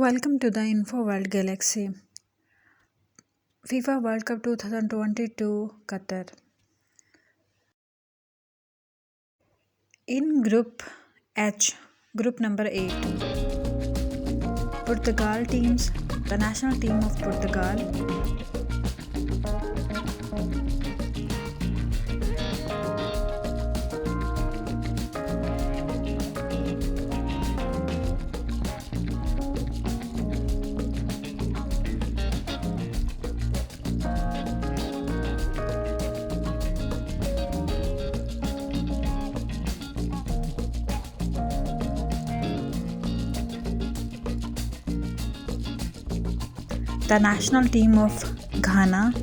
Welcome to the Info World Galaxy. FIFA World Cup 2022 Qatar. In Group H, Group number 8, Portugal teams, the national team of Portugal, the national team of Ghana,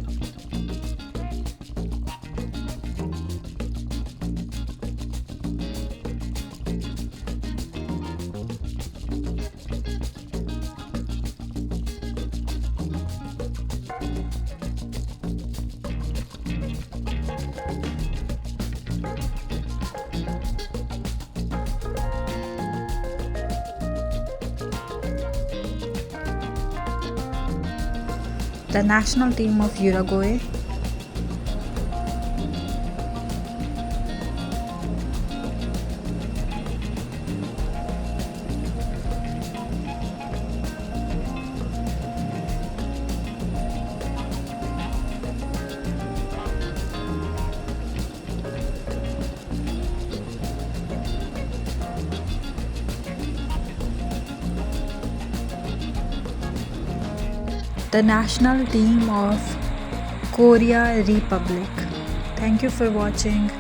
the national team of Uruguay, the national team of Korea Republic. Thank you for watching.